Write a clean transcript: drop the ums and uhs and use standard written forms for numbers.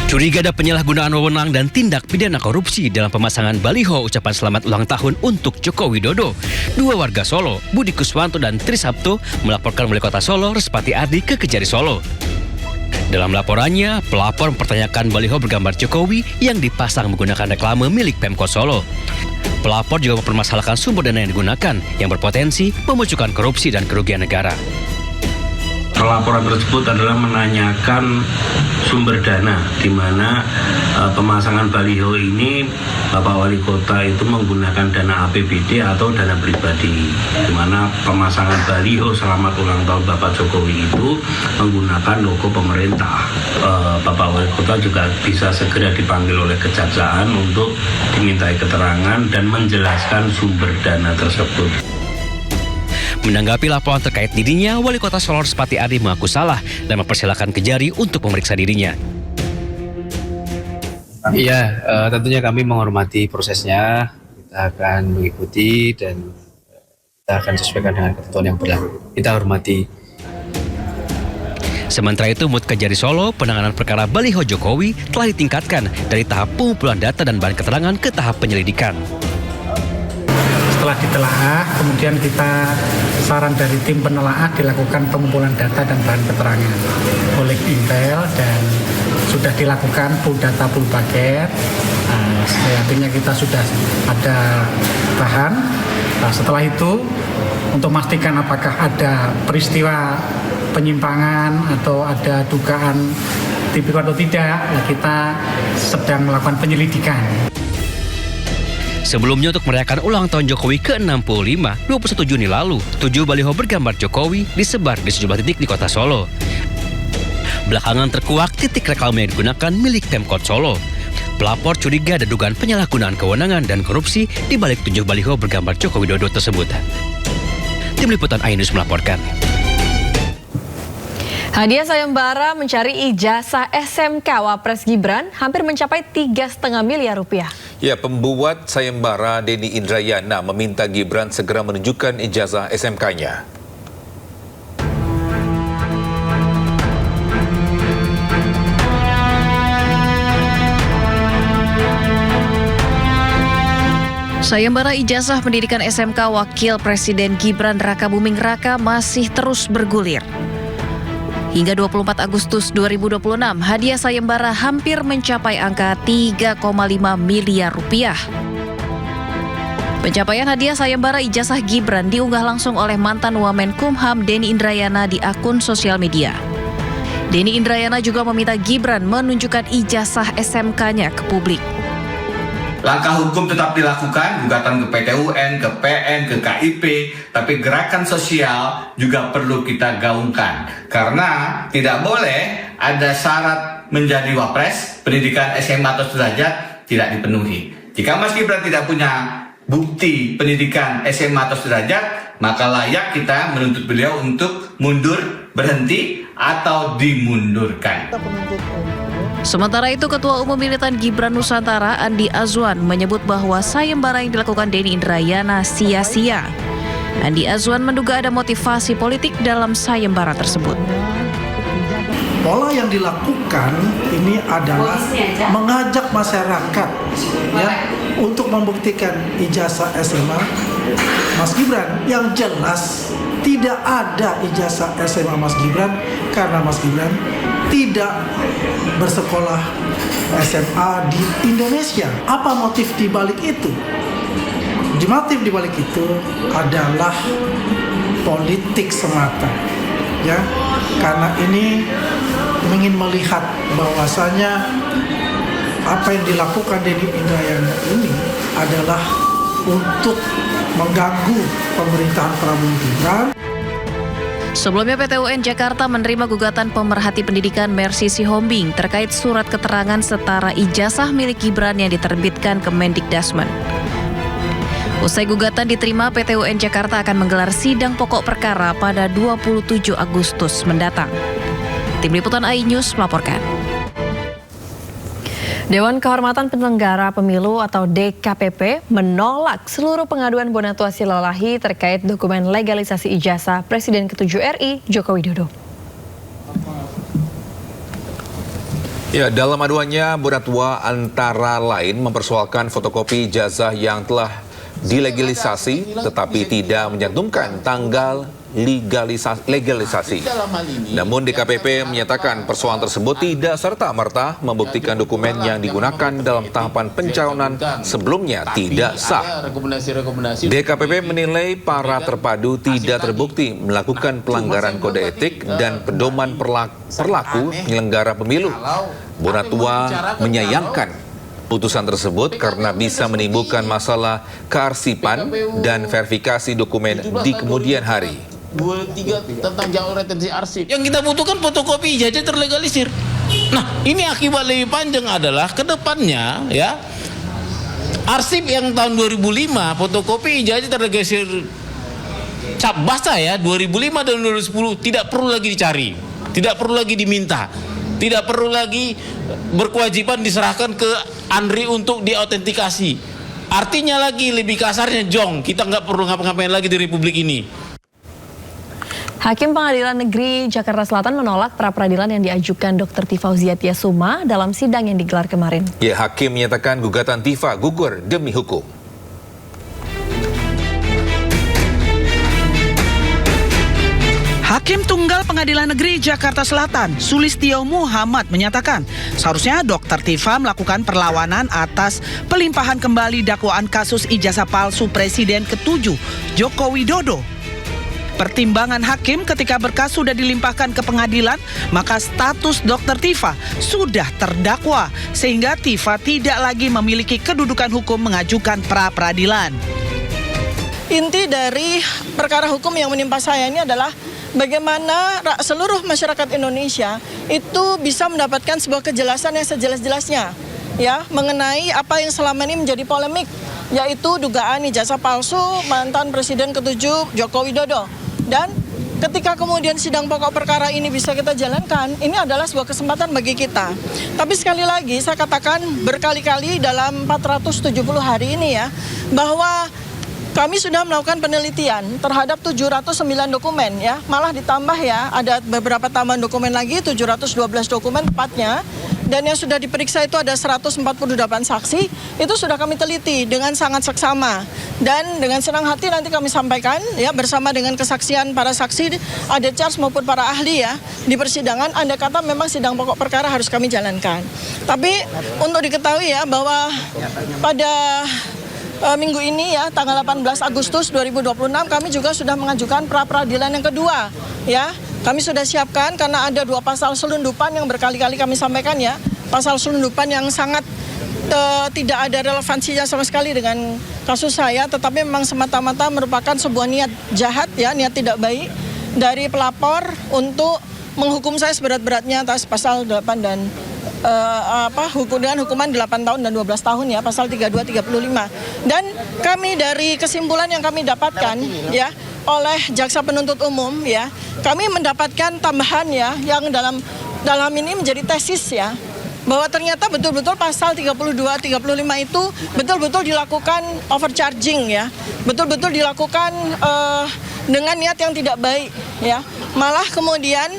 Curiga ada penyalahgunaan wewenang dan tindak pidana korupsi dalam pemasangan baliho ucapan selamat ulang tahun untuk Joko Widodo. Dua warga Solo, Budi Kuswanto dan Tri Sabto, melaporkan Wali Kota Solo, Respati Ardi ke Kejari Solo. Dalam laporannya, pelapor mempertanyakan baliho bergambar Jokowi yang dipasang menggunakan reklame milik Pemkot Solo. Pelapor juga mempermasalahkan sumber dana yang digunakan yang berpotensi memunculkan korupsi dan kerugian negara. Laporan tersebut adalah menanyakan sumber dana, di mana pemasangan baliho ini Bapak Wali Kota itu menggunakan dana APBD atau dana pribadi, di mana pemasangan baliho selamat ulang tahun Bapak Jokowi itu menggunakan logo pemerintah. Bapak Wali Kota juga bisa segera dipanggil oleh Kejaksaan untuk dimintai keterangan dan menjelaskan sumber dana tersebut. Menanggapi laporan terkait dirinya, Wali Kota Solo Respati Ardi mengaku salah dan mempersilahkan Kejari untuk memeriksa dirinya. Iya, tentunya kami menghormati prosesnya. Kita akan mengikuti dan kita akan sesuaikan dengan ketentuan yang berlaku. Kita hormati. Sementara itu, menurut Kejari Solo, penanganan perkara baliho Jokowi telah ditingkatkan dari tahap pengumpulan data dan bahan keterangan ke tahap penyelidikan. Setelah ditelaah, kemudian kita saran dari tim penelaah dilakukan pengumpulan data dan bahan keterangan oleh Intel dan sudah dilakukan full data full paket. Artinya kita sudah ada bahan. Setelah itu untuk memastikan apakah ada peristiwa penyimpangan atau ada dugaan tipikor atau tidak, kita sedang melakukan penyelidikan. Sebelumnya untuk merayakan ulang tahun Jokowi ke-65, 21 Juni lalu, 7 baliho bergambar Jokowi disebar di sejumlah titik di kota Solo. Belakangan terkuak titik reklame yang digunakan milik Pemkot Solo. Pelapor curiga ada dugaan penyalahgunaan kewenangan dan korupsi di balik 7 baliho bergambar Joko Widodo tersebut. Tim Liputan iNews melaporkan. Hadiah sayembara mencari ijazah SMK Wapres Gibran hampir mencapai 3,5 miliar rupiah. Ya, pembuat sayembara Denny Indrayana meminta Gibran segera menunjukkan ijazah SMK-nya. Sayembara ijazah pendidikan SMK Wakil Presiden Gibran Rakabuming Raka masih terus bergulir. Hingga 24 Agustus 2026, hadiah sayembara hampir mencapai angka 3,5 miliar rupiah. Pencapaian hadiah sayembara ijazah Gibran diunggah langsung oleh mantan Wamenkumham Denny Indrayana di akun sosial media. Denny Indrayana juga meminta Gibran menunjukkan ijazah SMK-nya ke publik. Langkah hukum tetap dilakukan, gugatan ke PT UN, ke PN, ke KIP, tapi gerakan sosial juga perlu kita gaungkan. Karena tidak boleh ada syarat menjadi wapres, pendidikan SMA atau sederajat tidak dipenuhi. Jika Mas Gibran tidak punya bukti pendidikan SMA atau sederajat, maka layak kita menuntut beliau untuk mundur, berhenti, atau dimundurkan. Sementara itu, Ketua Umum Militan Gibran Nusantara Andi Azwan menyebut bahwa sayembara yang dilakukan Denny Indrayana sia-sia. Andi Azwan menduga ada motivasi politik dalam sayembara tersebut. Pola yang dilakukan ini adalah mengajak masyarakat ya untuk membuktikan ijazah SMA Mas Gibran. Yang jelas tidak ada ijazah SMA Mas Gibran karena Mas Gibran tidak bersekolah SMA di Indonesia. Apa motif di balik itu? Motif di balik itu adalah politik semata. Ya, karena ini ingin melihat bahwasanya apa yang dilakukan Denny Indrayana ini adalah untuk mengganggu pemerintahan Prabowo Gibran. Sebelumnya PT UN Jakarta menerima gugatan pemerhati pendidikan Mercy Sihombing terkait surat keterangan setara ijazah milik Gibran yang diterbitkan Kemendikdasmen. Usai gugatan diterima, PT UN Jakarta akan menggelar sidang pokok perkara pada 27 Agustus mendatang. Tim Liputan iNews melaporkan. Dewan Kehormatan Penyelenggara Pemilu atau DKPP menolak seluruh pengaduan Bonatuasi Lelahi terkait dokumen legalisasi ijazah Presiden ke-7 RI Joko Widodo. Ya, dalam aduannya, Bonatua antara lain mempersoalkan fotokopi ijazah yang telah dilegalisasi tetapi tidak mencantumkan tanggal legalisasi. Namun DKPP menyatakan persoalan tersebut tidak serta-merta membuktikan dokumen yang digunakan dalam tahapan pencalonan sebelumnya tidak sah. DKPP menilai para terpadu tidak terbukti melakukan pelanggaran kode etik dan pedoman perlaku penyelenggara pemilu. Bonatua menyayangkan putusan tersebut karena bisa menimbulkan masalah kearsipan dan verifikasi dokumen di kemudian hari. 23 tentang jalur retensi arsip. Yang kita butuhkan fotokopi ijazah terlegalisir. Nah, ini akibat lebih panjang adalah ke depannya ya. Arsip yang tahun 2005 fotokopi ijazah terlegalisir cap basah ya 2005 dan 2010 tidak perlu lagi dicari, tidak perlu lagi diminta, tidak perlu lagi berkewajiban diserahkan ke Andri untuk diautentikasi. Artinya lagi lebih kasarnya jong, kita nggak perlu ngapa-ngapain lagi di Republik ini. Hakim Pengadilan Negeri Jakarta Selatan menolak pra-peradilan yang diajukan Dr. Tifa Uziatia Suma dalam sidang yang digelar kemarin. Ya, hakim menyatakan gugatan Tifa gugur demi hukum. Hakim Tunggal Pengadilan Negeri Jakarta Selatan, Sulistyo Muhammad menyatakan seharusnya Dr. Tifa melakukan perlawanan atas pelimpahan kembali dakwaan kasus ijazah palsu Presiden ke-7 Joko Widodo. Pertimbangan hakim ketika berkas sudah dilimpahkan ke pengadilan, maka status Dr. Tifa sudah terdakwa sehingga Tifa tidak lagi memiliki kedudukan hukum mengajukan pra-peradilan. Inti dari perkara hukum yang menimpa saya ini adalah bagaimana seluruh masyarakat Indonesia itu bisa mendapatkan sebuah kejelasan yang sejelas-jelasnya ya mengenai apa yang selama ini menjadi polemik, yaitu dugaan ijazah palsu mantan Presiden ke-7 Joko Widodo. Dan ketika kemudian sidang pokok perkara ini bisa kita jalankan, ini adalah sebuah kesempatan bagi kita. Tapi sekali lagi saya katakan berkali-kali dalam 470 hari ini ya, bahwa kami sudah melakukan penelitian terhadap 709 dokumen ya, malah ditambah ya, ada beberapa tambahan dokumen lagi, 712 dokumen tepatnya, dan yang sudah diperiksa itu ada 148 saksi, itu sudah kami teliti dengan sangat seksama. Dan dengan senang hati nanti kami sampaikan ya bersama dengan kesaksian para saksi, ada charge maupun para ahli ya di persidangan, andai kata memang sidang pokok perkara harus kami jalankan. Tapi untuk diketahui ya bahwa pada minggu ini ya, tanggal 18 Agustus 2026 kami juga sudah mengajukan pra-peradilan yang kedua ya. Kami sudah siapkan karena ada 2 pasal selundupan yang berkali-kali kami sampaikan ya. Pasal selundupan yang sangat tidak ada relevansinya sama sekali dengan kasus saya, tetapi memang semata-mata merupakan sebuah niat jahat ya, niat tidak baik dari pelapor untuk menghukum saya seberat-beratnya atas pasal 8 dan dengan hukuman 8 tahun dan 12 tahun ya, pasal 32 35. Dan kami dari kesimpulan yang kami dapatkan ya oleh jaksa penuntut umum ya, kami mendapatkan tambahan ya yang dalam ini menjadi tesis ya, bahwa ternyata betul-betul pasal 32 35 itu betul-betul dilakukan overcharging ya, betul-betul dilakukan dengan niat yang tidak baik ya. Malah kemudian